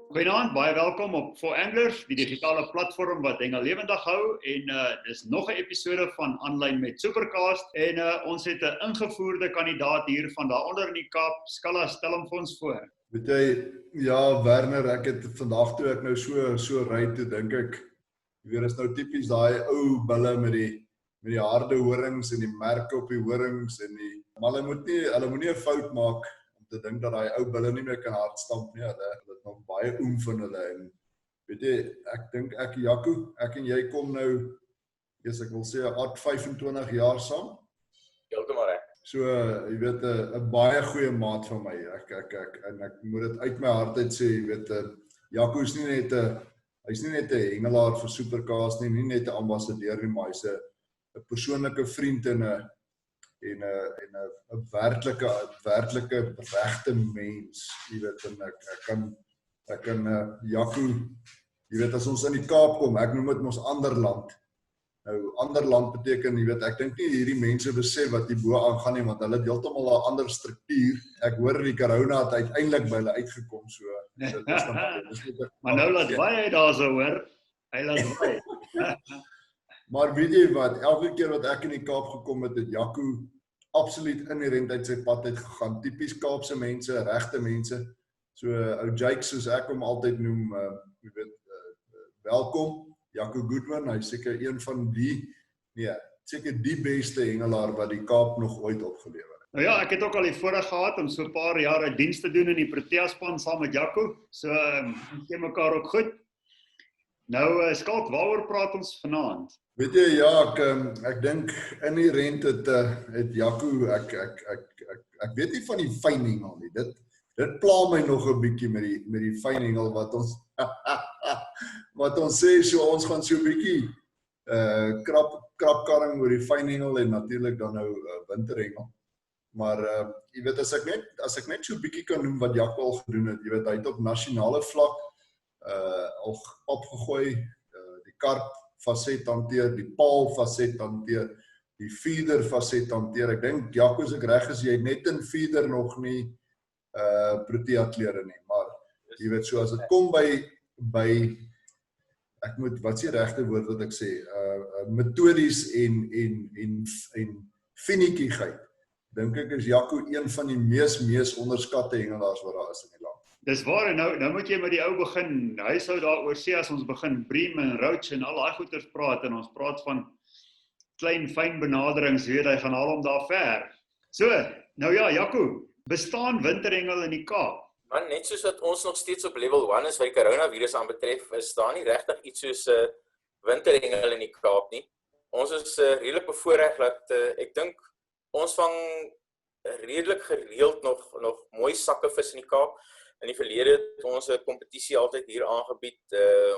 Goeienaand, baie welkom op For Anglers, die digitale platform wat hengel lewendig hou en dis nog 'n episode van Aanlyn met Supercast en ons het 'n ingevoerde kandidaat hier van daaronder in die Kaap. Skalla, stel hom vir ons voor. Weet jy, ja Werner, ek het vandag toe ek nou so ry toe dink ek, weer is nou tipies daai ou bulle met die harde horings en die merke op die horings en maar hulle moet nie 'n fout maak om te dink dat daai ou bulle nie meer kan hardstamp nie. Hulle het nog baie van hulle en weet jy, ek dink Jaco, ek en jy kom nou, ek wil sê 25 jaar saam. Heeltemal reg. So, jy weet, 'n baie goeie maat van my. Ek moet dit uit my hart uit sê, jy weet, Jaco is hy's nie net 'n hengelaar vir Supercast nie net 'n ambassadeur nie, maar hy's 'n persoonlike vriend en 'n werklike regte mens, jy weet, en ek kan Jaco, jy weet, as ons in die Kaap kom, ek noem dit mos ander land. Nou, ander land beteken, jy weet, ek dink nie hierdie mense besef wat hierbo aangaan nie, want hulle het heeltemal 'n ander struktuur. Ek hoor die corona het uiteindelik by hulle uitgekom, so maar nou laat baie daarso hoor. Hy laat baie. Maar weet jy wat, elke keer wat ek in die Kaap gekom het Jaco absoluut inherent uit sy pad uit gegaan. Tipies Kaapse mense, regte mense. So ou Jaco, soos ek hom altyd noem, jy weet, welkom. Jaco Goodwin, hy is seker een van seker die beste hengelaar wat die Kaap nog ooit opgelewer het. Nou ja, ek het ook al die voorreg gehad om so 'n paar jare diens te doen in die Protea span saam met Jaco. So, ons ken mekaar ook goed. Nou, Skalk, waaroor praat ons vanaand? Weet jy, ja, ek dink inherent het Jaco, ek weet nie van die fyn hengel nie. Dit pla my nog 'n bietjie met die fyn hengel wat ons sê, so ons gaan so 'n bietjie krapkarring oor die fyn hengel en natuurlik dan nou winterhengel. Maar jy weet, as ek net so 'n bietjie kan noem wat Jaco al gedoen het, jy weet, hy het op nasionale vlak al opgegooi, die karp faset hanteer, die paal faset hanteer, die feeder faset hanteer. Ek dink Jaco, as ek reg is, jy net in feeder nog nie Protea klere nie, maar jy weet, so as dit kom by wat is die regte woord wat ek sê, metodies en finiekigheid, dink ek is Jaco een van die mees onderskatte hengelaars wat daar is in die land. Dis waar, en nou moet jy met die ou begin, hy sou daaroor sê as ons begin bream en roach en al daai goeters praat, en ons praat van klein, fyn benaderings, weet hy gaan haal hom daar ver. So, nou ja, Jaco, bestaan winterhengel in die Kaap? Man, net soos dat ons nog steeds op level 1 is wat die coronavirus aanbetref, is daar nie regtig iets soos winterhengel in die Kaap nie. Ons is redelik bevoorreg dat ek dink ons vang redelik gereeld nog mooi sakke vis in die Kaap. In die verlede het ons 'n kompetisie altyd hier aangebied.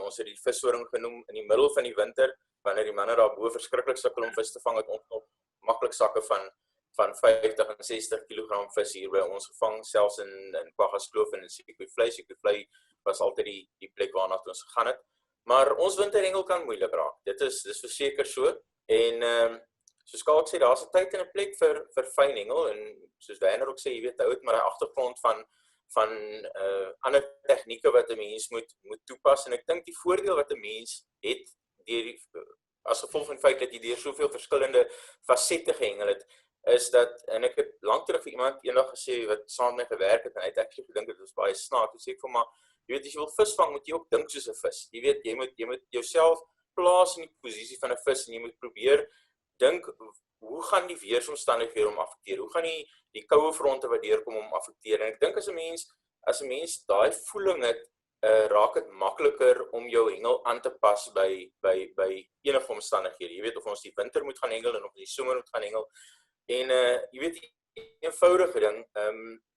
Ons het die vissoring genoem in die middel van die winter, wanneer die manne daarbo verskriklik sukkel om vis te vang, het ons nog maklik sakke van 50 en 60 kg vis hier by ons gevang, selfs in Kwaggaskloof en in Sequoia. Sequoia was altyd die plek waarna ons gegaan het. Maar ons winterhengel kan moeilik raak. Dis verseker so. En soos Skalk sê, daar's 'n tyd en 'n plek vir fyn hengel, en soos Werner ook sê, jy weet, hou dit maar 'n agtergrond van ander tegnieke wat 'n mens moet toepas. En ek dink die voordeel wat 'n mens het as gevolg van die feit dat jy deur soveel verskillende fasette gehengel het, is dat, en ek het lank terug vir iemand eendag gesê wat saam met my gewerk het, en hy het actually gedink dit was baie snaaks. Ek sê ek vir maar, jy weet, as jy wil vis vang, moet jy ook dink soos 'n vis. Jy weet, jy moet jouself plaas in die posisie van 'n vis, en jy moet probeer dink, hoe gaan die weeromstandighede om affekteer? Hoe gaan die koue fronte wat deurkom om affekteer? En ek dink as 'n mens daai voeling het, raak dit makliker om jou hengel aan te pas by enige omstandighede. Jy weet, of ons die winter moet gaan hengel en of die somer moet gaan hengel. En jy weet, die eenvoudige ding,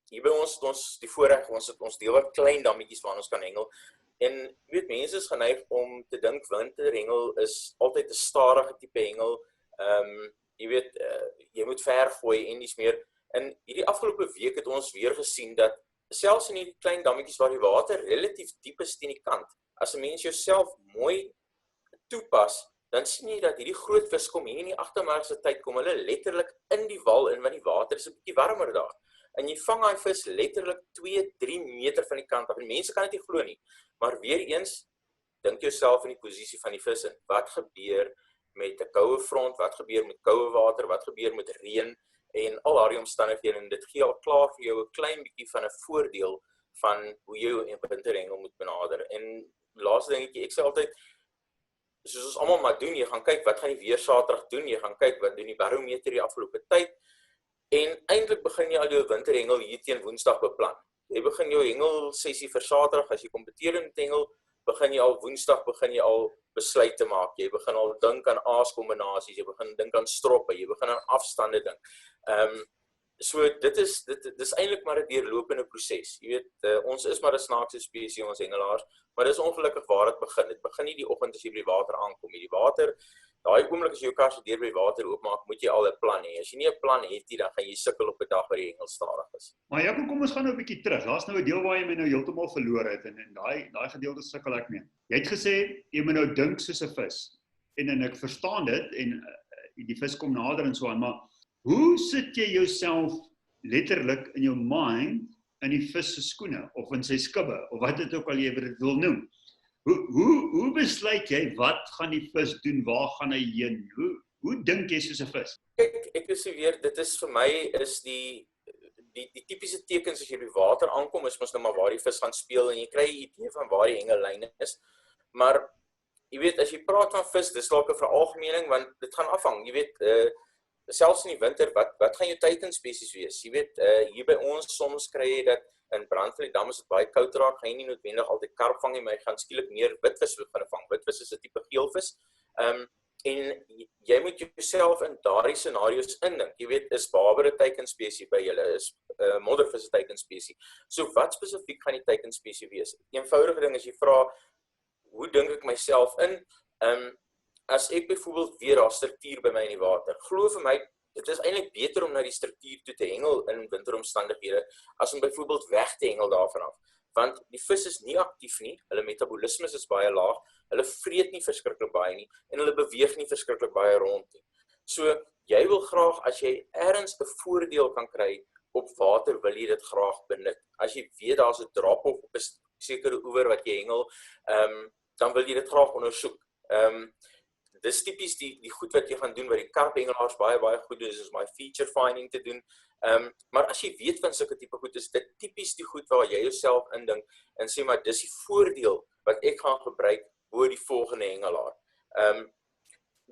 hier by ons die voorreg, ons deel wat klein dammetjies waar ons kan hengel. En jy weet, mense is geneig om te dink winterhengel is altyd 'n stadige tipe hengel. Jy weet, jy moet ver gooi en dis meer. En hierdie afgelope week het ons weer gesien dat selfs in hierdie klein dammetjies waar die water relatief diep is teen die kant, as 'n mens jouself mooi toepas, dan sien jy dat hierdie groot vis kom hier in die agtermiddagse tyd kom hulle letterlik in die wal in, want die water is 'n bietjie warmer daar. en jy vang daai vis letterlik 2-3 meter van die kant af, en mense kan dit nie glo nie, maar weer eens, dink jouself in die posisie van die vis in, wat gebeur met 'n koue front, wat gebeur met koue water, wat gebeur met reën, en al daardie omstandighede, en dit gee al klaar vir jou 'n klein bietjie van 'n voordeel van hoe jy jou winterhengel moet benader. En laaste dingetjie, ek sê altyd, soos ons almal maar doen, jy gaan kyk wat gaan die weer Saterdag doen, jy gaan kyk wat doen die barometer die afgelope tyd, en eintlik begin jy al jou winterhengel hier teen Woensdag beplan. Jy begin jou hengel sessie vir Saterdag, as jy kompeteer in die hengel, begin jy al Woensdag, begin jy al besluit te maak, jy begin al dink aan aaskombinasies, jy begin dink aan stroppe, jy begin aan afstande dink. So dit is eintlik maar 'n deurlopende proses. Jy weet, ons is maar 'n snaakse spesies, ons hengelaars, maar dis ongelukkig waar dit begin. Dit begin nie die oggend as jy by die water aankom nie. Die water, daai oomblik as jy jou kar se deur by die water oopmaak, moet jy al 'n plan hê. As jy nie 'n plan het nie, dan gaan jy sukkel op 'n dag waar die hengel stadig is. Maar Jaco, kom ons gaan nou 'n bietjie terug. Daar's nou 'n deel waar jy my nou heeltemal verloor het, en daai gedeelte sukkel ek mee. Jy het gesê jy moet nou dink soos 'n vis. En ek verstaan dit, en die vis kom nader en so aan, maar hoe sit jy jouself letterlik in jou mind in die vis se skoene, of in sy skubbe, of wat dit ook al jy wil noem? Hoe besluit jy, wat gaan die vis doen, waar gaan hy heen? Hoe dink jy soos 'n vis? Kyk, ek is weer, dit is vir my, is die tipiese tekens as jy by water aankom, is mos nou maar waar die vis gaan speel, en jy kry 'n idee van waar die hengellyn is. Maar, jy weet, as jy praat van vis, dis dalk 'n veralgemening, want dit gaan afhang, jy weet, selfs in die winter, wat gaan jou teikenspesies wees? Jy weet, hier by ons, soms kry jy dat, in Brandvlietdam as dit baie koud raak, gaan jy nie noodwendig altyd karp vang nie, maar jy gaan skielik meer witvis begin vang. Witvis is 'n tipe geelvis. En jy moet jouself in daardie scenario's indink. Jy weet, is barber 'n teikenspesie by julle, is moddervis 'n teikenspesie. So wat spesifiek gaan die teikenspesie wees? Eenvoudige ding as jy vra, hoe dink ek myself in? As ek byvoorbeeld weer daar struktuur by my in die water, glo vir my, dit is eintlik beter om na die struktuur toe te hengel in winteromstandighede, as om byvoorbeeld weg te hengel daarvan af. Want die vis is nie aktief nie, hulle metabolisme is baie laag, hulle vreet nie verskriklik baie nie, en hulle beweeg nie verskriklik baie rond nie. So, jy wil graag, as jy ergens 'n voordeel kan kry op water, wil jy dit graag benut. As jy weet daar's 'n drop-off op 'n sekere oewer wat jy hengel, dan wil jy dit graag ondersoek. Dis tipies die goed wat jy gaan doen, wat die karphengelaars baie goed doen, is my feature finding te doen. Maar as jy weet van sulke tipe goed, is dit tipies die goed waar jy jouself indink, en sê maar, dis die voordeel wat ek gaan gebruik bo die volgende hengelaar.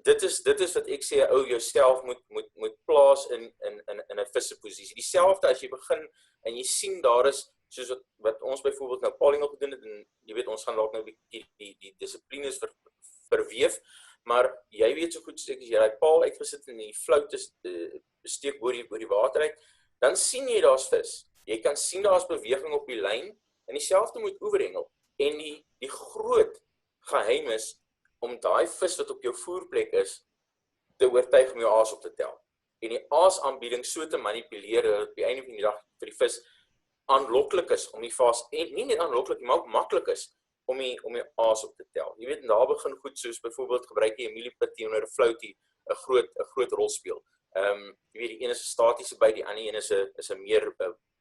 Dit is wat ek sê, ou jouself moet plaas in 'n visse posisie. Dieselfde as jy begin, en jy sien daar is, soos wat ons byvoorbeeld nou paling op gedoen het, en jy weet, ons gaan dalk nou die dissiplines verweef, maar jy weet so goed, as jy daai paal uitgesit en die flout steek oor die water uit, dan sien jy daar's vis. Jy kan sien daar's beweging op die lyn, en dieselfde moet oeverhengel. En die groot geheim is om daai vis wat op jou voerplek is, te oortuig om jou aas op te tel. En die aasaanbieding so te manipuleer, dat op die einde van die dag vir die vis aanloklik is om die vas, en nie net aanloklik, maar ook maklik is om die aas op te tel. Jy weet, daar begin goed soos byvoorbeeld gebruik jy 'n mieliepit teenoor 'n floutie 'n groot rol speel. Jy weet, die een is 'n statiese byt, die ander een is 'n meer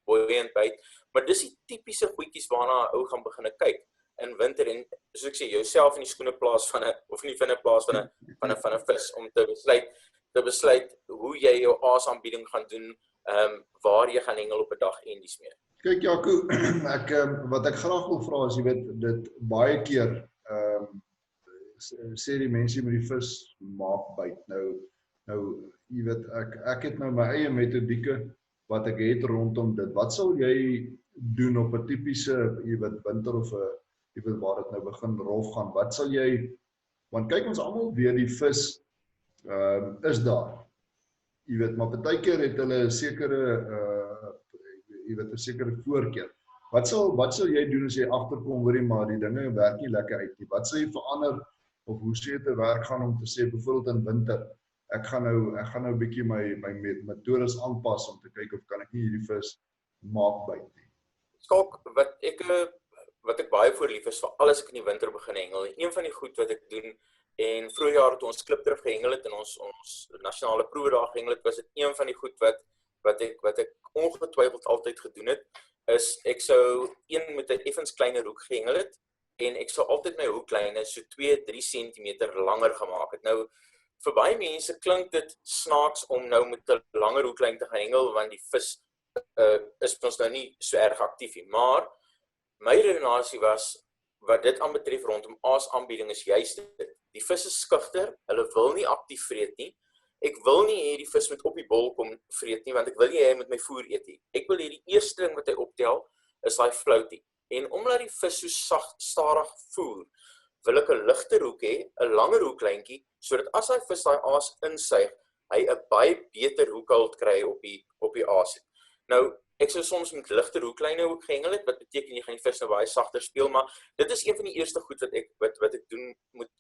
buoyant byt, maar dis die tipiese goedjies waarna 'n ou gaan begin kyk in winter, en soos ek sê, jouself in die skoene plaas van 'n, of nie van 'n plaas van 'n vis, om te besluit hoe jy jou aasaanbieding gaan doen, waar jy gaan hengel op 'n dag en dies meer. Kyk Jaco, wat ek graag wil vra is, jy weet, dit baie keer sê die mense met die vis maak byt. Nou jy weet, ek het nou my eie metodieke wat ek het rondom dit. Wat sal jy doen op 'n tipiese, jy weet, winter of jy weet waar dit nou begin rof gaan? Wat sal jy, want kyk ons almal weet die vis is daar. Jy weet, maar partykeer het hulle 'n sekere jy weet, 'n sekere voorkeur. Wat sal jy doen as jy agterkom, hoorie, maar die dinge werk nie lekker uit nie? Wat sal jy verander, of hoe sê jy te werk gaan om te sê, byvoorbeeld in winter, ek gaan nou 'n bietjie my metodes aanpas om te kyk of kan ek nie hierdie vis maak byt nie. Skalk, wat ek baie voor lief is, vir alles ek in die winter begin hengel. En een van die goed wat ek doen, en vroeër jaar toe ons klip terug gehengel het, en ons nasionale proewe daar gehengel het, was dit een van die goed wat ek ongetwyfeld altyd gedoen het, is ek sou een met 'n effens kleiner hoek gehengel het, en ek sou altyd my hoeklyne so 2-3 cm langer gemaak het. Nou, vir baie mense klink dit snaaks om nou met 'n langer hoeklyn te hengel, want die vis is ons nou nie so erg aktief nie. Maar my redenasie was, wat dit aanbetref rondom aasaanbieding is juist dit. Die vis is skugter, hulle wil nie aktief vreet nie. Ek wil nie hê die vis moet op die bol kom vreet nie, want ek wil nie hê hy moet my voer eet nie. Ek wil hê die eerste ding wat hy optel, is daai floutie. En omdat die vis so stadig voer, wil ek 'n ligter hoek hê, 'n langer hoeklyntjie, sodat as hy vis daai aas insuig, hy 'n baie beter hoekhult kry op die aasie. Nou, ek sou soms met ligter hoeklyne ook gehengel het, wat beteken jy gaan die vis nou baie sagter speel, maar dit is een van die eerste goed wat ek doen moet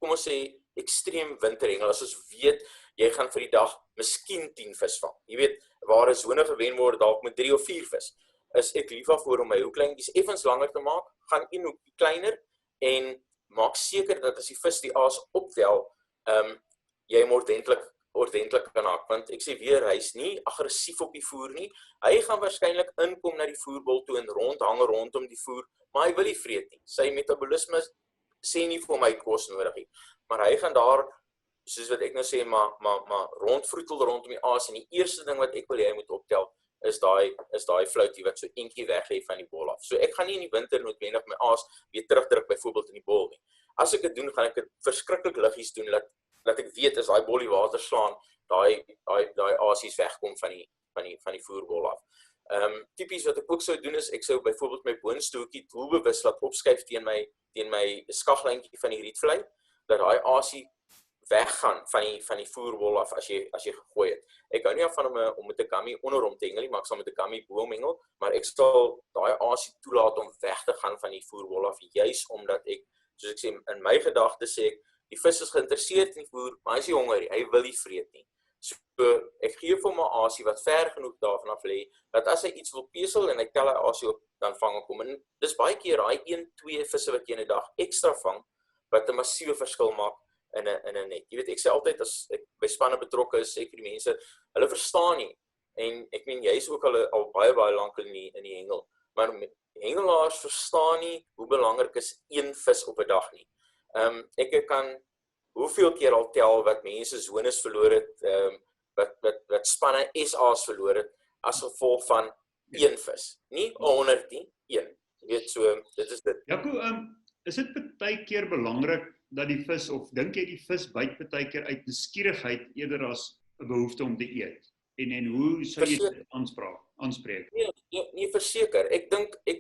kom ons sê, ekstreem winterhengel, as ons weet, jy gaan vir die dag miskien 10 vis vang. Jy weet, waar 'n sone gewen word, dalk met 3 of 4 vis, is ek lief daarvoor om my hoeklyntjies effens langer te maak, gaan een hoekie kleiner, en maak seker dat as die vis die aas optel, jy hom ordentlik kan haak, want ek sê weer, hy is nie aggressief op die voer nie, hy gaan waarskynlik inkom na die voerbol toe en hang rondom die voer, maar hy wil nie vreet nie, sy metabolisme sê nie vir my kos nodig nie, maar hy gaan daar, soos wat ek nou sê, maar rondvroetel rondom die aas, en die eerste ding wat ek wil hê hy moet optel, is daai floutie wat so eentjie weg lê van die bol af. So ek gaan nie in die winter noodwendig my aas weer terugdruk byvoorbeeld in die bol nie. As ek dit doen, gaan ek dit verskriklik liggies doen, dat ek weet as daai bol die water slaan, daai aasies wegkom van die voerbol af. Tipies wat ek ook sou doen is, ek sou byvoorbeeld my boonste hoekie doelbewus laat opskuif teen my skaglyntjie van die rietvlei, dat daai aasie weggaan van die voerbol af as jy gegooi het. Ek hou nie af van om met 'n gummy onder hom te hengel nie, maar ek sal met 'n gummy bo hom hengel, maar ek sal daai aasie toelaat om weg te gaan van die voerbol af, juis omdat ek, soos ek sê, in my gedagtes sê ek, die vis is geïnteresseerd in die voer, maar hy is nie honger nie, hy wil nie vreet nie. So, ek gee vir hom 'n aasie wat ver genoeg daarvan af lê, dat as hy iets wil pesel en hy tel hy aasie op, dan vang ek hom. En dis baie keer daai 1-2 visse wat jy in 'n dag ekstra vang, wat 'n massiewe verskil maak in 'n net. Jy weet, ek sê altyd as ek by spanne betrokke is, sê ek vir die mense, hulle verstaan nie. En ek meen jy is ook al baie lank in die hengel, maar hengelaars verstaan nie hoe belangrik is een vis op 'n dag nie. Ek kan hoeveel keer al tel wat mense zones verloor het, wat spanne SA's verloor het as gevolg van een vis. Nie 100 nie, een. Jy weet, so dit is dit. Jaco, is dit baie keer belangrik dat die vis, of dink jy die vis byt baie keer uit nuuskierigheid eerder as 'n behoefte om te eet? En hoe sou jy dit aanspreek? Nee, verseker. Ek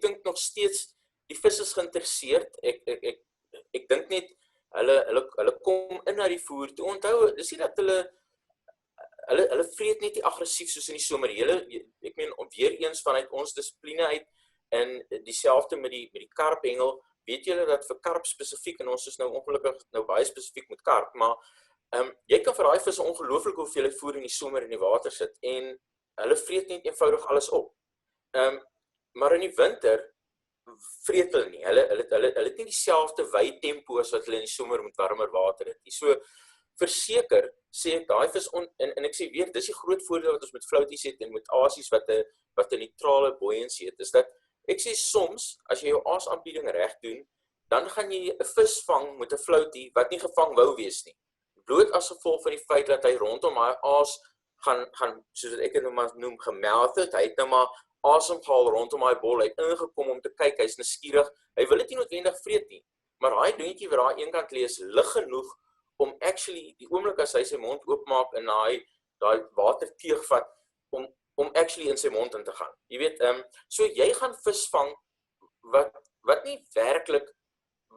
dink nog steeds die vis is geïnteresseerd. Ek dink net hulle kom in na die voer toe. Onthou, dis nie dat hulle vreet net nie aggressief soos in die somer. Ek meen weer eens vanuit ons dissipline uit, en dieselfde met die karphengel. Weet julle dat vir karp spesifiek, en ons is nou ongelukkig nou baie spesifiek met karp, maar jy kan vir daai vis 'n ongelooflike hoeveelheid voer in die somer in die water sit, en hulle vreet net eenvoudig alles op. Maar in die winter vreet hulle nie. Hulle het nie dieselfde wye tempo as wat hulle in die somer met warmer water het nie. So verseker sê ek daai vis en ek sê weer, dis die groot voordeel wat ons met flouties het en met aasies wat 'n neutrale buoyancy het, is dat ek sê soms as jy jou aasaanbieding reg doen, dan gaan jy 'n vis vang met 'n floutie wat nie gevang wou wees nie. Bloot as gevolg van die feit dat hy rondom daai aas gaan soos ek dit nou maar noem, gemeld het. Hy het nou maar asem gehaal rondom daai bol, hy het ingekom om te kyk, hy's nuuskierig. Hy wil dit nie noodwendig vreet nie, maar daai doontjie wat daar eenkant lê is lig genoeg om actually die oomblik as hy sy mond oopmaak en daai water teeg vat om actually in sy mond in te gaan. Jy weet, so jy gaan vis vang wat nie werklik,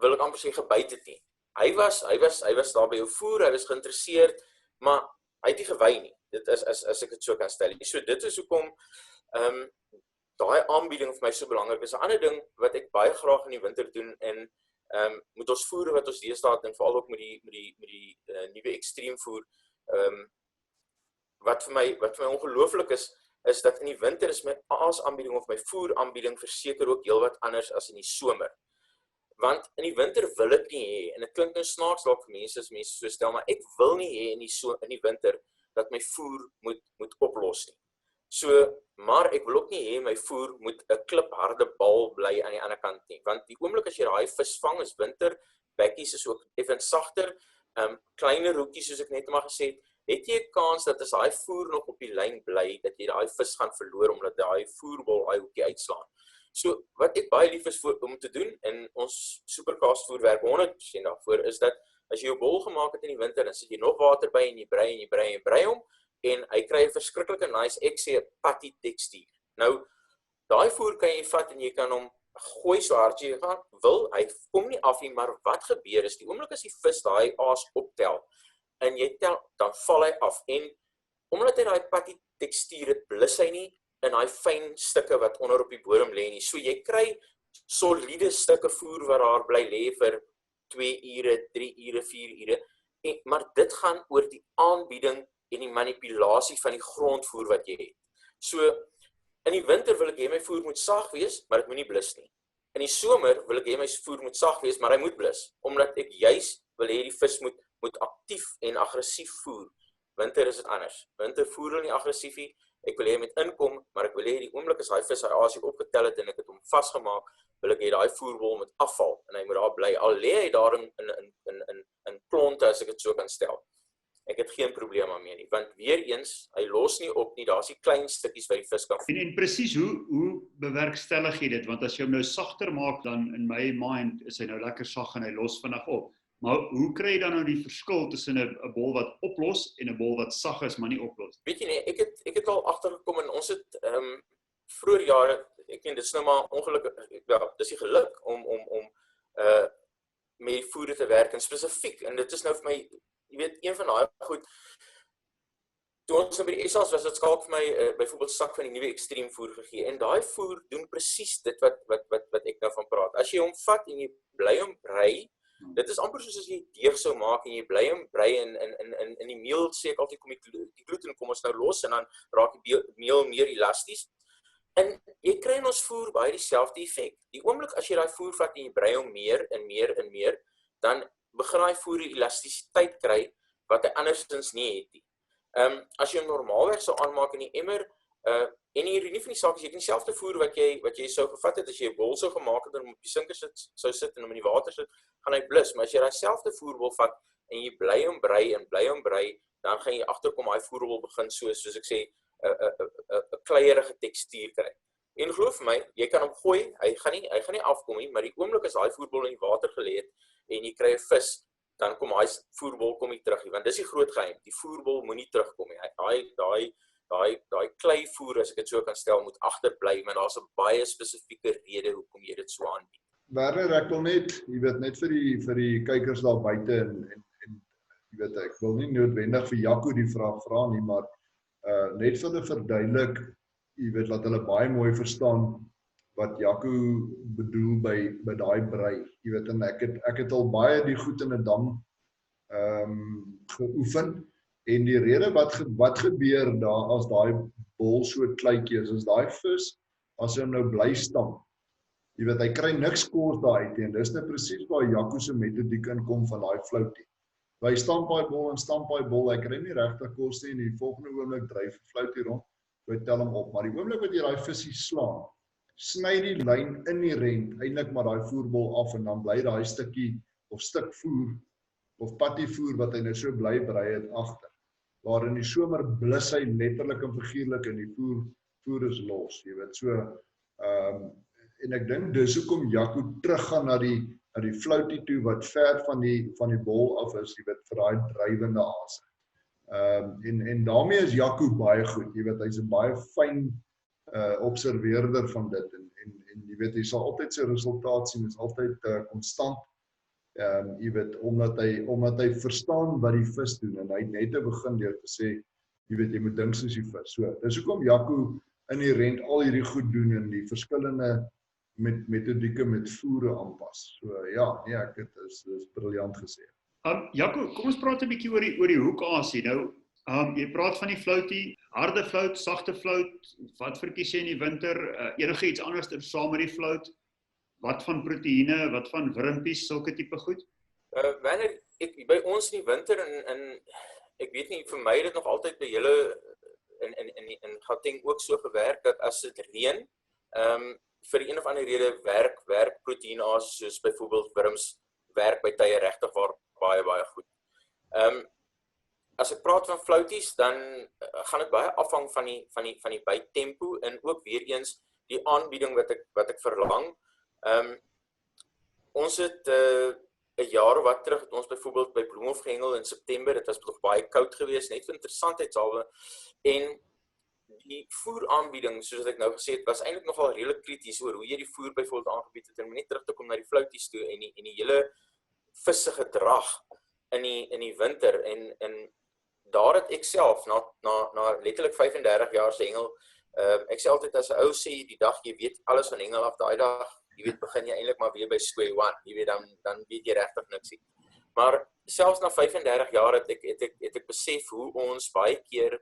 wil ek amper sê, gebyt het nie. Hy was daar by jou voer, hy was geïnteresseerd, maar hy het nie gewy nie. Dit is as ek dit so kan stel. So dit is hoekom daai aanbieding vir my so belangrik is. 'n Ander ding wat ek baie graag in die winter doen en met ons voere wat ons deesdae en veral ook met die nuwe ekstreem voer, wat vir my ongelooflik is dat in die winter is my aasaanbieding of my voeraanbieding verseker ook heelwat anders as in die somer. Want in die winter wil ek nie hê, en dit klink nou snaaks dalk vir mense as mense so stel, maar ek wil nie hê in die winter dat my voer moet oplos nie. So, maar ek wil ook nie hê my voer moet 'n klipharde bal bly aan die ander kant nie, want die oomblik as jy daai vis vang is winter, bekkies is ook effens sagter, kleiner hoekies soos ek net maar gesê het jy 'n kans dat as daai voer nog op die lyn bly, dat jy daai vis gaan verloor omdat daai voerbal daai hoekie uitslaan. So wat ek baie lief is om te doen in ons supercast voer werk 100% daarvoor is dat as jy jou bol gemaak het in die winter, dan sit jy nog water by en jy brei hom en hy kry 'n verskriklike nice ek sê 'n patty tekstuur. Nou daai voer kan jy vat en jy kan hom gooi so hard jy wil, hy kom nie af nie, maar wat gebeur is die oomblik as die vis daai aas optel en jy tel, dan val hy af en omdat hy daai patty tekstuur het, blus hy nie in daai fyn stukke wat onder op die bodem lê nie. So jy kry soliede stukke voer wat daar bly lê vir 2 ure, 3 ure, 4 ure. Maar dit gaan oor die aanbieding en die manipulasie van die grondvoer wat jy het. So in die winter wil ek hê my voer moet sag wees, maar dit moenie blus nie. In die somer wil ek hê my voer moet sag wees, maar hy moet blus, omdat ek juis wil hê die vis moet aktief en aggressief voer. Winter is dit anders. Winter voer hulle nie aggressief nie. Ek wil hê hy moet inkom, maar ek wil hê die oomblik as daai vis hy asie opgetel het en ek het hom vasgemaak, wil ek hê daai voerbol moet afval en hy moet daar bly. Al lê hy daar in klonte as ek dit so kan stel. Ek het geen probleem daarmee nie, want weer eens, hy los nie op nie, daar's die klein stukkies wat die vis kan voer. En presies hoe bewerkstellig jy dit? Want as jy hom nou sagter maak, dan in my mind is hy nou lekker sag en hy los vinnig op. Maar hoe kry jy dan nou die verskil tussen 'n bol wat oplos en 'n bol wat sag is, maar nie oplos? Weet jy nie, ek het al agtergekom en ons het vroeër jare, ek weet dit is nou maar ongelukkig, ja, dis die geluk om met die voere te werk en spesifiek en dit is nou vir my, jy weet, een van daai goed. Toe ons by die SA's was, het Skalk vir my byvoorbeeld sak van die nuwe extreme voer gegee en daai voer doen presies dit wat ek nou van praat. As jy hom vat en jy bly hom brei, dit is amper soos as jy deeg sou maak en jy bly hom brei in die meel sê ek altyd kom die gluten kom ons nou los en dan raak die meel meer elasties. En jy kry in ons voer baie dieselfde effek. Die oomblik as jy daai voer vat en jy brei hom meer en meer, dan begin daai voer die elastisiteit kry wat hy andersins nie het nie. As jy hom normaalweg sou aanmaak in die emmer, en die ironie van die saak is jy kan dieselfde voer wat jy sou gevat het as jy 'n bol sou gemaak het en hom op die sinker sou sit en hom in die water sit, gaan hy blus. Maar as jy daai selfde voerbol vat en jy bly hom brei, dan gaan jy agterkom daai voerbol begin soos ek sê 'n kleierige tekstuur kry. En glo vir my, jy kan hom gooi, hy gaan nie afkom nie, maar die oomblik as daai voerbol in die water gelê het en jy kry 'n vis, dan kom daai voerbol kom nie terug nie, want dis die groot geheim. Die voerbol moenie terugkom nie. Daai kleivoer, as ek dit so kan stel, moet agterbly, maar daar's 'n baie spesifieke rede hoekom jy dit so aanbied. Werner, ek wil net, jy weet, net vir die kykers daar buite en jy weet, ek wil nie noodwendig vir Jaco die vraag vra nie, maar net vir hulle verduidelik, jy weet, laat hulle baie mooi verstaan wat Jaco bedoel by daai brei. Jy weet, en ek het al baie die goed in 'n dam geoefen en die rede wat gebeur daar as daai bol so kleitjie is daai vis as hy hom nou bly stamp. Jy weet, hy kry niks kos daar uit en dis nou presies waar Jaco se metodiek inkom van daai floutie. Hy stamp daai bol, hy kry nie regtig kos nie en die volgende oomblik dryf die floutie rond, hy tel hom op, maar die oomblik wat jy daai visie slaan, sny die lyn inherent eintlik maar daai voerbol af en dan bly daai stukkie of stuk voer of pattyvoer wat hy nou so bly brei het agter. Waar in die somer blus hy letterlik en figuurlik en die voer is los, jy weet, so en ek dink dis hoekom Jaco teruggaan na die floutie toe wat ver van die bol af is, jy weet, vir daai drywende asem. En daarmee is Jaco baie goed, jy weet, hy's 'n baie fyn observeerder van dit en jy weet, jy sal altyd sy resultaat sien, is altyd konstant. Jy weet, omdat hy verstaan wat die vis doen en hy het net te begin deur te sê, jy weet, jy moet dink soos die vis. So, dis hoekom Jaco inherent al hierdie goed doen en die verskillende metodieke met voere aanpas. So ja, nee, dit is briljant gesê. Jaco, kom ons praat 'n bietjie oor die hoekasie. Nou, jy praat van die floutie, harde flout, sagte flout, wat verkies jy in die winter, enige iets anders saam met die flout? Wat van proteïene, wat van wrimpies, sulke tipe goed? Wanneer by ons in die winter en ek weet nie, vir my het dit nog altyd by julle in Gauteng ook so gewerk dat as dit reën, vir een of ander rede werk proteïnaas soos byvoorbeeld wurms werk by tye regtig baie goed. As ek praat van flouties, dan gaan dit baie afhang van die bytempo en ook weer eens die aanbieding wat ek verlang. Ons het 'n jaar of wat terug het ons byvoorbeeld by Bloemhof gehengel in September. Dit was nog baie koud geweest, net vir interessantheidshalwe. En die voeraanbieding, soos ek nou gesê het, was eintlik nogal redelik krities oor hoe jy die voer byvoorbeeld aangebied het, en net terug te kom na die flouties toe en die hele visse gedrag in die winter en daar het ek self na letterlik 35 jaar se hengel, ek sê altyd as 'n ou sê die dag jy weet alles van hengel af, daai dag jy weet begin jy eintlik maar weer by square one, jy weet dan weet jy regtig niks nie. Maar selfs na 35 jaar het ek besef hoe ons baie keer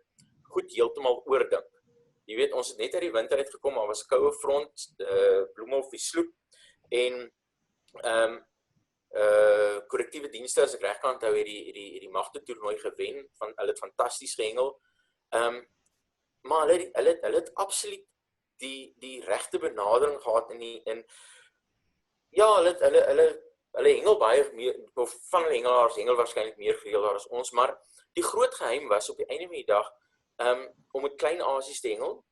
goed heeltemal oordink. Jy weet ons het net uit die winter uitgekom, maar was 'n koue front, Bloemhof die sloep en korrektiewe dienste as ek reg kan onthou het die magte toernooi gewen, hulle het fantasties gehengel. Maar hulle het absoluut die regte benadering gehad hulle hengel baie meer, of van hulle hengelaars hengel waarskynlik meer gereeld as ons, maar die groot geheim was op die einde van die dag om met klein aasies te hengel.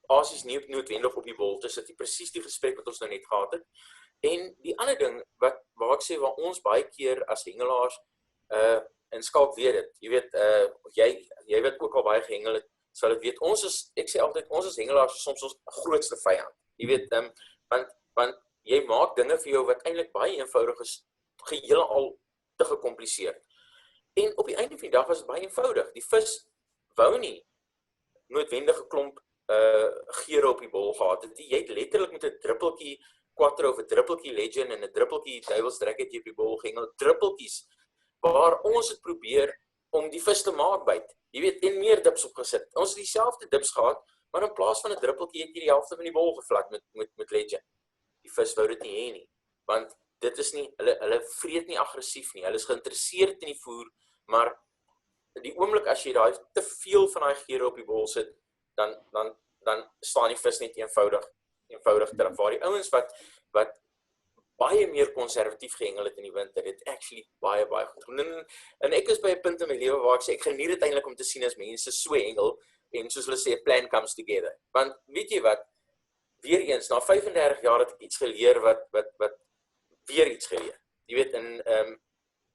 Aasies nie noodwendig op die bol te sit, presies die gesprek wat ons nou net gehad het. En die ander ding waar ek sê waar ons baie keer as hengelaars en Skalk weet dit. Jy weet jy weet ook al baie gehengel het, sal dit weet. Ek sê altyd ons as hengelaars is soms ons grootste vyand. Jy weet want jy maak dinge vir jou wat eintlik baie eenvoudig is, geheel al te gekompliseerd. En op die einde van die dag was dit baie eenvoudig. Die vis wou nie noodwendige klomp geure op die bol gehad het. Jy het letterlik met 'n druppeltjie Quattro of 'n druppeltjie Legend en 'n druppeltjie duiwelsdrekkertjie op die bol gehengel, druppeltjies waar ons het probeer om die vis te maak byt. Jy weet, en meer dips opgesit. Ons het dieselfde dips gehad, maar in plaas van 'n druppeltjie het jy die helfte van die bol gevlak met Legend. Die vis wou dit nie hê nie, want dit is nie, hulle vreet nie aggressief nie, hulle is geïnteresseerd in die voer, maar die oomblik as jy daai te veel van daai geure op die bol sit, dan staan die vis net eenvoudig terug. Waar die ouens wat baie meer konservatief gehengel het in die winter, het actually baie goed gedoen. En ek is by 'n punt in my lewe waar ek sê, ek geniet dit eintlik om te sien as mense so hengel, en soos hulle sê, a plan comes together. Want weet jy wat, weer eens, na 35 jaar het ek iets geleer wat weer iets geleer. Jy weet,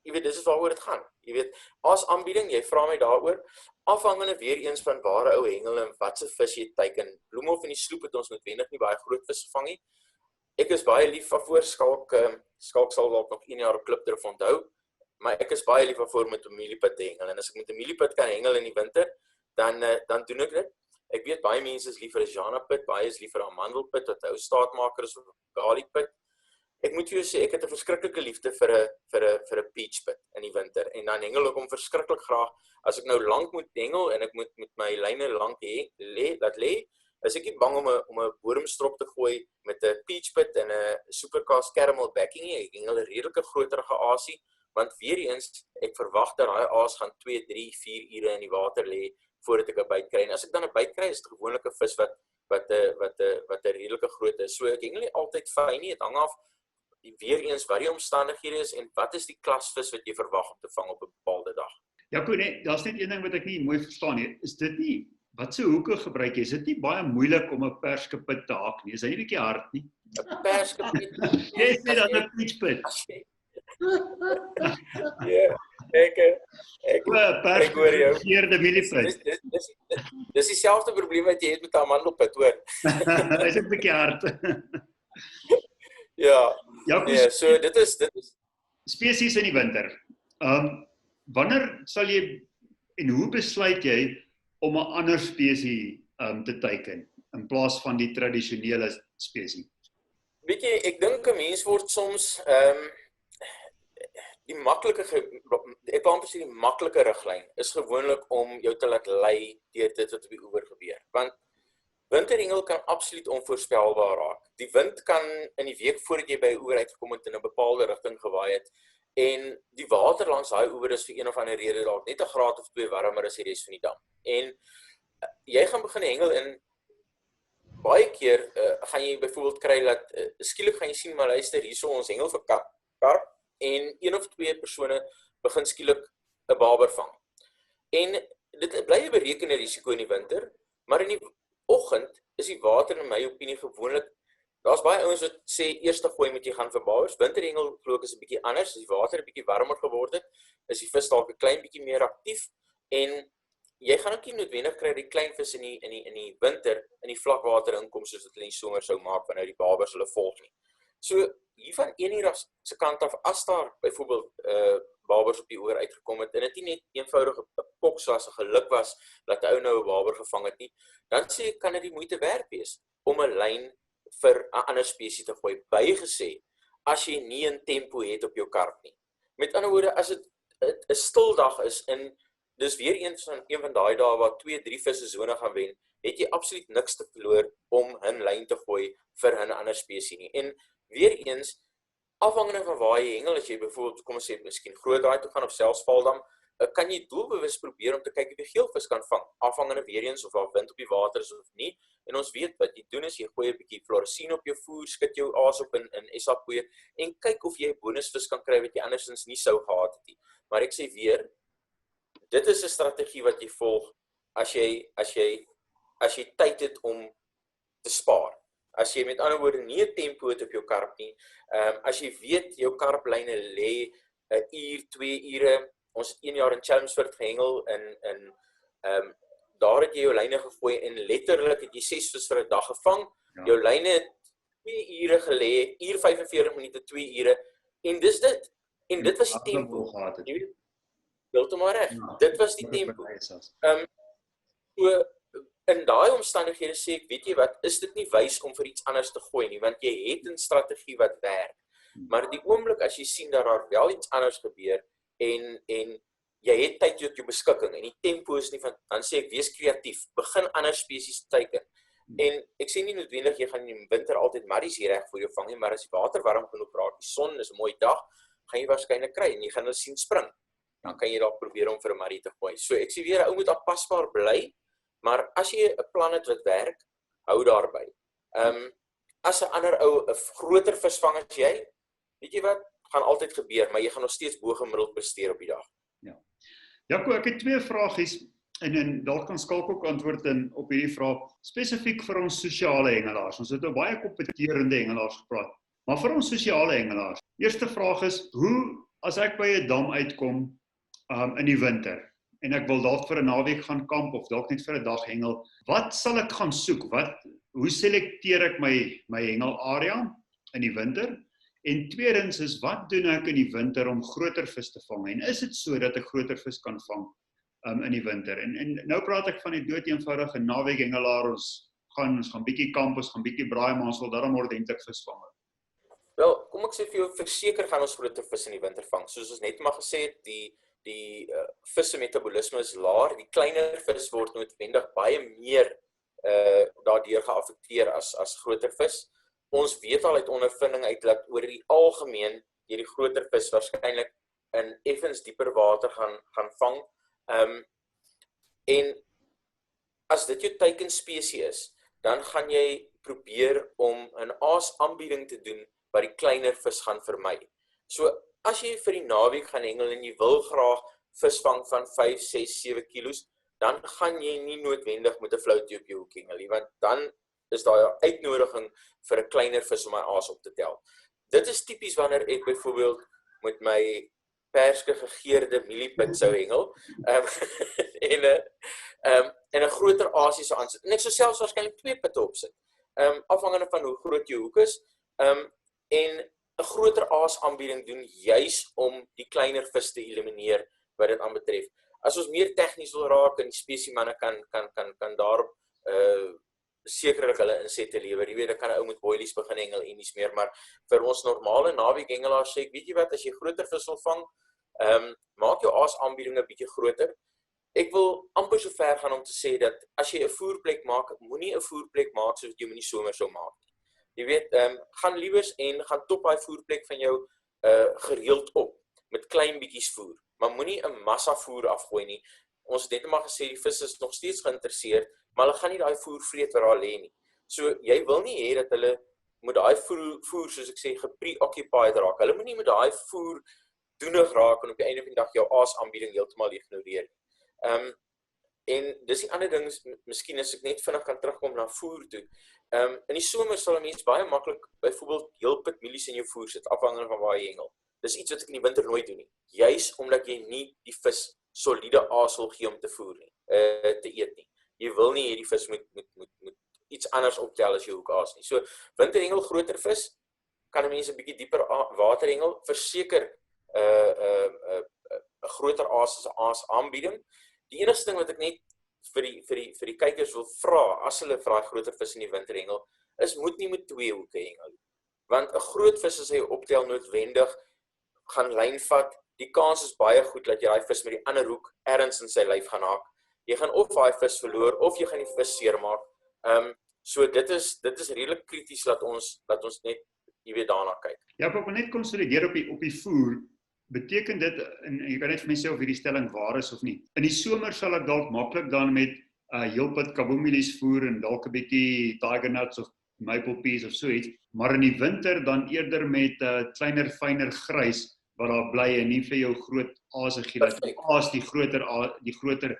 jy weet, dis is waaroor dit gaan. Jy weet, as aanbieding, jy vra my daaroor, afhangende weer eens van waar ou hengel en wat se vis jy teiken. Bloemhof en die sloep het ons noodwendig nie baie groot vis gevang nie. Ek is baie lief daarvoor, Skalk sal dalk nog 1 jaar op klip terug onthou, maar ek is baie lief daarvoor met 'n mieliepit te hengel, en as ek met 'n mieliepit kan hengel in die winter, dan doen ek dit. Ek weet baie mense is lief vir 'n Jana pit, baie is lief vir 'n amandelpit, wat 'n ou staatmaker is, of 'n garlic pit. Ek moet vir jou sê, ek het 'n verskriklike liefde vir 'n peach pit in die winter, en dan hengel ek hom verskriklik graag. As ek nou lank moet hengel, en ek moet met my lyne lank laat lê, is ek nie bang om 'n bodemstrop te gooi met 'n peach pit en 'n supercast caramel backing nie. Ek hengel 'n redelike groterige aasie, want weer eens, ek verwag dat daai aas gaan 2, 3, 4 ure in die water lê, voordat ek 'n byt kry. En as ek dan 'n byt kry, is dit gewoonlik 'n vis wat 'n redelike groot is. So ek hengel nie altyd fyn nie, dit hang af weer eens wat die omstandighede is en wat is die klas vis wat jy verwag om te vang op 'n bepaalde dag. Jaco, nee, daar's net een ding wat ek nie mooi verstaan nie. Is dit nie, wat se hoeke gebruik jy? Is dit nie baie moeilik om 'n perskepit te haak nie? Is hy nie 'n bietjie hard nie? 'n Perskepit. Jy sê dan 'n peachpit. Ja, ek hoor jou. Geerde mieliepit. Dis dieselfde probleem wat jy het met 'n amandelpit, hoor. Hy's 'n bietjie hard. Ja. Jaco, Ja, so dit is spesies in die winter. Wanneer sal jy en hoe besluit jy om 'n ander spesies te teiken in plaas van die tradisionele spesies? Weet jy, ek dink 'n mens word soms die maklike riglyn is gewoonlik om jou te laat lei deur dit wat op die oewer gebeur. Want winterhengel kan absoluut onvoorspelbaar raak. Die wind kan in die week voordat jy by 'n oewer uitgekom het in 'n bepaalde rigting gewaai het, en die water langs daai oewer is vir een of ander rede dalk net 'n graad of 2 warmer as die res van die dam. En jy gaan begin hengel en baie keer gaan jy byvoorbeeld kry dat skielik gaan jy sien, maar luister, hierso ons hengel vir karp en 1 of 2 persone begin skielik 'n baber vang. En dit bly 'n berekende risiko in die winter, maar in die oggend is die water in my opinie gewoonlik, daar's baie ouens wat sê eerste gooi moet jy gaan vir babers. Winterhengel glo ek is 'n bietjie anders, as die water 'n bietjie warmer geword het, is die vis dalk 'n klein bietjie meer aktief en jy gaan ook nie noodwendig kry die klein vis in die winter in die vlakwater inkom soos wat hulle in die somer sou maak wanneer die babers hulle volg nie. So hier van 1 uur se kant af, as daar byvoorbeeld babers op die oor uitgekom het en dit nie net eenvoudig 'n koks was, 'n geluk was dat 'n ou nou 'n baber gevang het nie, dan sê ek kan dit die moeite werd wees om 'n lyn vir 'n ander spesies te gooi, bygesê as jy nie 'n tempo het op jou karp nie. Met ander woorde, as dit 'n stil dag is en dis weer een van daai dae waar 2-3 visse sone gaan wen, het jy absoluut niks te verloor om 'n lyn te gooi vir 'n ander spesies nie. En weer eens, afhangende van waar jy hengel, as jy byvoorbeeld, kom ons sê, miskien groot draai toe gaan of selfs valdam, kan jy doelbewus probeer om te kyk of jy geelvis kan vang, afhangende weer eens of daar wind op die water is of nie. En ons weet wat jy doen is jy gooi 'n bietjie fluoresien op jou voer, skud jou aas op in SA-poeier en kyk of jy 'n bonusvis kan kry wat jy andersins nie sou gehad het nie. Maar ek sê weer, dit is 'n strategie wat jy volg as jy tyd het om te spaar. As jy met ander woorde nie 'n tempo het op jou karp nie, as jy weet jou karplyne lê 'n uur, 2 ure. Ons het 1 jaar in Chelmsford gehengel en daar het jy jou lyne gegooi en letterlik het jy 6 vis vir 'n dag gevang. Ja. Jou lyne het 2 ure gelê, uur 45 minute, 2 ure en dis dit. En dit was die tempo. Jy weet, heeltemal reg. Ja, dit was die tempo. So in daai omstandighede sê ek, weet jy wat, is dit nie wys om vir iets anders te gooi nie, want jy het 'n strategie wat werk. Maar die oomblik as jy sien dat daar wel iets anders gebeur en jy het tyd tot jou beskikking en die tempo is nie van, dan sê ek, wees kreatief, begin ander spesies teiken. En ek sê nie noodwendig jy gaan in die winter altyd marries hier reg vir jou vang nie, maar as die water warm genoeg raak, die son is 'n mooi dag, gaan jy waarskynlik kry en jy gaan hulle sien spring. Dan kan jy dalk probeer om vir 'n marrie te gooi. So ek sê weer, 'n ou moet aanpasbaar bly, maar as jy 'n plan het wat werk, hou daarby. As 'n ander ou 'n groter vis vang as jy, weet jy wat, gaan altyd gebeur, maar jy gaan nog steeds bo gemiddeld presteer op die dag. Ja. Jaco, ek het 2 vragies en dalk kan Skalk ook antwoord op hierdie vraag spesifiek vir ons sosiale hengelaars. Ons het nou baie kompeterende hengelaars gepraat, maar vir ons sosiale hengelaars. Eerste vraag is, hoe as ek by 'n dam uitkom in die winter en ek wil dalk vir 'n naweek gaan kamp of dalk net vir 'n dag hengel, wat sal ek gaan soek? Hoe selekteer ek my hengelarea in die winter? En tweedens is, wat doen ek in die winter om groter vis te vang? En is dit so dat ek groter vis kan vang in die winter? En nou praat ek van die dood eenvoudige naweek hengelaar, ons gaan bietjie kamp, ons gaan bietjie braai, maar ons wil daarom ordentlik vis vang. Wel, kom ek sê vir jou, verseker gaan ons groter vis in die winter vang. Soos ons net maar gesê het, die vis se metabolisme is laer, die kleiner vis word noodwendig baie meer daardeur geaffekteer as groter vis. Ons weet al uit ondervinding uit dat oor die algemeen die groter vis waarskynlik in effens dieper water gaan vang. En as dit jou teikenspesie is, dan gaan jy probeer om 'n aasaanbieding te doen wat die kleiner vis gaan vermy. So as jy vir die naweek gaan hengel en jy wil graag vis vang van 5, 6, 7 kilos, dan gaan jy nie noodwendig met 'n floutie op jou hoek hengel nie, want dan is daar 'n uitnodiging vir 'n kleiner vis om my aas op te tel. Dit is tipies wanneer ek byvoorbeeld met my perske gegeurde mieliepit sou hengel en 'n groter aasie sou aansit. En ek sou selfs waarskynlik 2 pitte opsit, afhangende van hoe groot jou hoek is, en 'n groter aasaanbieding doen juis om die kleiner vis te elimineer wat dit aanbetref. As ons meer tegnies wil raak en die spesiemanne kan daarop sekerlik hulle insette lewer. Jy weet, ek kan 'n ou met boilies begin hengel en niks meer, maar vir ons normale naweek hengelaars sê ek, weet jy wat, as jy groter vis wil vang, maak jou aasaanbieding 'n bietjie groter. Ek wil amper so ver gaan om te sê dat as jy 'n voerplek maak, moenie 'n voerplek maak soos wat jy in die somer sou maak. Jy weet, gaan liewers en gaan top daai voerplek van jou gereeld op met klein bietjies voer, maar moenie 'n massa voer afgooi nie. ons het net maar gesê, die vis is nog steeds geïnteresseerd, maar hulle gaan nie daai voer vreet wat daar lê nie. So, jy wil nie hê dat hulle moet daai voer, soos ek sê, gepreoccupied raak. Hulle moet nie met daai voer doenig raak en op die einde van die dag jou aasaanbieding heeltemal ignoreer. En dis die ander ding, miskien as ek net vinnig kan terugkom na voer toe. In die somer sal 'n mens baie maklik byvoorbeeld heelpit mielies in jou voer sit, afhangende van waar jy hengel. Dis iets wat ek in die winter nooit doen nie. Juis omdat jy nie die vis soliede aas wil gee om te voer nie, te eet nie. Jy wil nie hê die vis moet iets anders optel as jou hoekaas nie. So winterhengel groter vis, kan 'n mens 'n bietjie dieper waterhengel, verseker 'n groter aas as 'n aas aanbieding. Die enigste ding wat ek net vir die kykers wil vra, as hulle vir daai groter vis in die winterhengel, is moet nie met 2 hoeke hengel. Want 'n groot vis as hy optel noodwendig gaan lyn vat, die kans is baie goed dat jy daai vis met die ander hoek ergens in sy lyf gaan haak. Jy gaan of daai vis verloor of jy gaan die vis seermaak. So dit is redelik krities dat ons net daarna kyk. Ja, ek wil net konsolideer op die voer. Beteken dit, en jy kan net vir myself of hierdie stelling waar is of nie. In die somer sal ek dalk maklik dan met heelpad kaboemielies voer en dalk 'n bietjie tiger nuts of maple peas of so iets, maar in die winter dan eerder met kleiner, fynner grys wat daar bly en nie vir jou groot aase gee, dat die aas die groter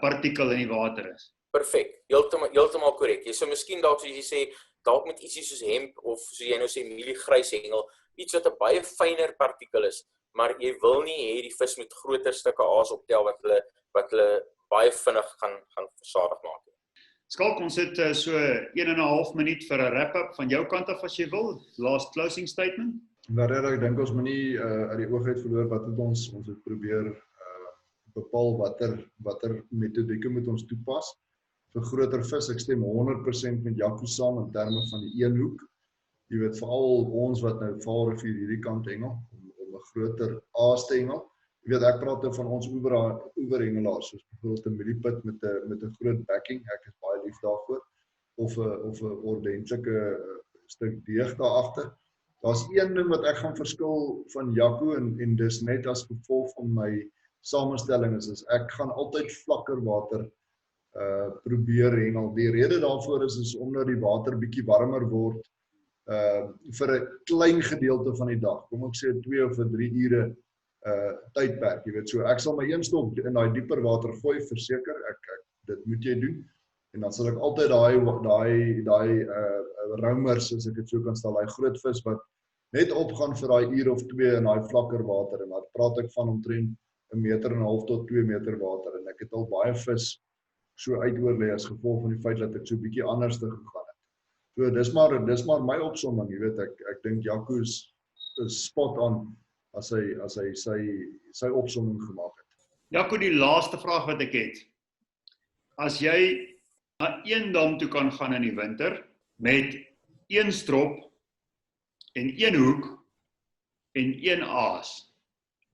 partikel in die water is. Perfek, heeltemal korrek. Jy sou miskien dalk soos jy sê, dalk met ietsie soos hemp of soos jy nou sê mieliegrys hengel, iets wat 'n baie fynner partikel is, maar jy wil nie hê die vis met groter stukke aas optel wat hulle baie vinnig gaan versadig maak. Skalk, ons het so 1,5 minuut vir 'n wrap-up van jou kant af as jy wil. Last closing statement. Ek dink ons moet nie uit die oog uit verloor wat het ons het probeer bepaal watter metodieke moet ons toepas. Vir groter vis, ek stem 100% met Jaco saam in terme van die een hoek. Jy weet, veral ons wat nou Vaalrivier hierdie kant hengel, om 'n groter aas te hengel. Jy weet, ek praat van ons oeverhengelaars, soos bijvoorbeeld 'n mieliepit met 'n groot backing, ek is baie lief daarvoor, of 'n ordentlike stuk deeg daar agter. Daar's een ding wat ek gaan verskil van Jaco en dis net as gevolg van my samestelling is ek gaan altyd vlakker water probeer hengel. Die rede daarvoor is omdat die water bietjie warmer word vir 'n klein gedeelte van die dag. Kom ek sê 2 of 3 ure tydperk, jy weet, so ek sal my een stok in daai dieper water gooi, verseker, dit moet jy doen, en dan sal ek altyd daai roumers, as ek dit so kan stel, daai groot vis wat net opgaan vir daai uur of 2 in daai vlakker water, en dan praat ek van omtrent 1,5 meter tot 2 meter water, en ek het al baie vis so uitoorlê as gevolg van die feit dat ek so bietjie anders te gegaan het. So dis maar my opsomming, jy weet, ek dink Jaco is spot on as hy sy opsomming gemaak het. Jaco, die laaste vraag wat ek het. As jy na een dam toe kan gaan in die winter met een strop en een hoek en een aas,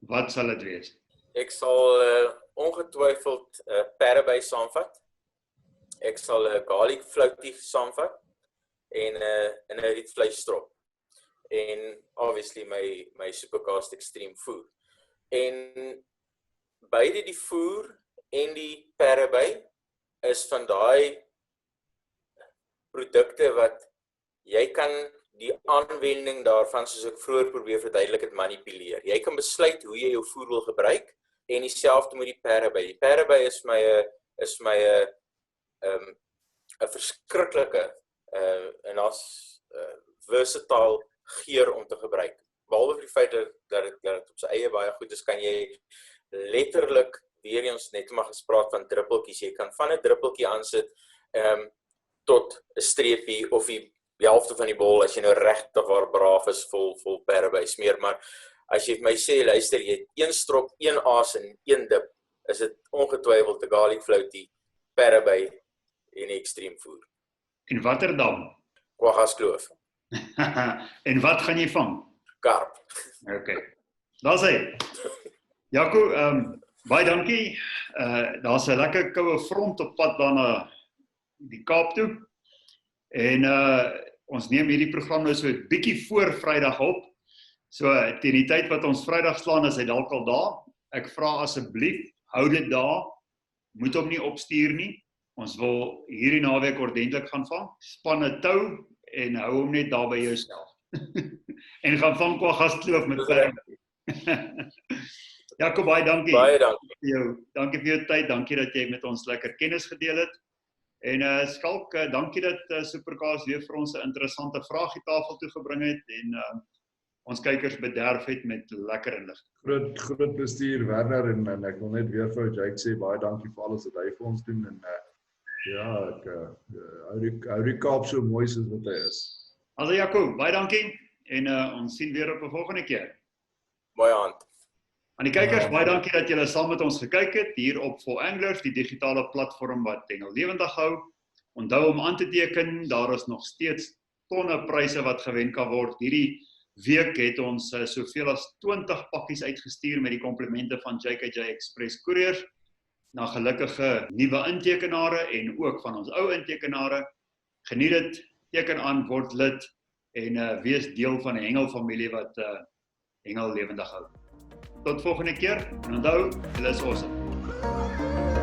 wat sal dit wees? Ek sal ongetwyfeld perreby saamvat. Ek sal 'n garlic floutie saamvat en 'n rietvleisstrop. En obviously my supercast extreme voer. En beide die voer en die perreby is van daai produkte wat jy kan die aanwending daarvan, soos ek vroeër probeer verduidelik het, manipuleer. Jy kan besluit hoe jy jou voer wil gebruik en dieselfde met die perreby. Die perreby is my 'n verskriklike en as versatile geur om te gebruik. Behalwe vir die feit dat dit op sy eie baie goed is, kan jy letterlik, weer eens net maar gespraat van druppeltjies, jy kan van 'n druppeltjie aansit tot 'n streepie of die helfte van die bol, as jy nou regtig waar braaf is, vol perreby smeer, maar as jy vir my sê, luister, jy het een strop, een aas en een dip, is dit ongetwyfeld 'n garlic floutie, perreby en extreme voer. En watter dam? Kwaggaskloof. En wat gaan jy vang? Karp. Okay. Daar's hy. Jaco, baie dankie. Daar's 'n lekker koue front op pad daarna die Kaap toe. En ons neem hierdie program nou so 'n bietjie voor Vrydag op. So teen die tyd wat ons Vrydag slaan, is hy dalk al daar. Ek vra asseblief, hou dit daar. moet hom nie opstuur nie. Ons wil hierdie naweek ordentlik gaan vang. Span 'n tou en hou hom net daar by jouself. En gaan vang qua gaskloof met perde. Jaco, baie dankie. Baie dankie. Dankie vir jou tyd, dankie dat jy met ons lekker kennis gedeel het. En Skalk, dankie dat Supercars weer vir ons 'n interessante vraagietafel toe gebring het en ons kykers bederf het met lekker inligting. Groot bestuur Werner en ek wil net weer vir Jaco sê baie dankie vir alles wat hy vir ons doen en ja, ek hou die Kaap so mooi soos wat hy is. Also Jaco, baie dankie en ons sien weer op 'n volgende keer. Mooi aand. Aan die kykers, baie dankie dat julle saam met ons gekyk het hier op For Anglers, die digitale platform wat hengel lewendig hou. Onthou om aan te teken, daar is nog steeds tonne pryse wat gewen kan word. Hierdie week het ons soveel as 20 pakkies uitgestuur met die komplimente van JKJ Express Couriers na gelukkige nuwe intekenare en ook van ons ou intekenare. Geniet dit, teken aan, word lid en wees deel van 'n hengelfamilie wat hengel lewendig hou. Tot volgende keer en onthou, julle is awesome.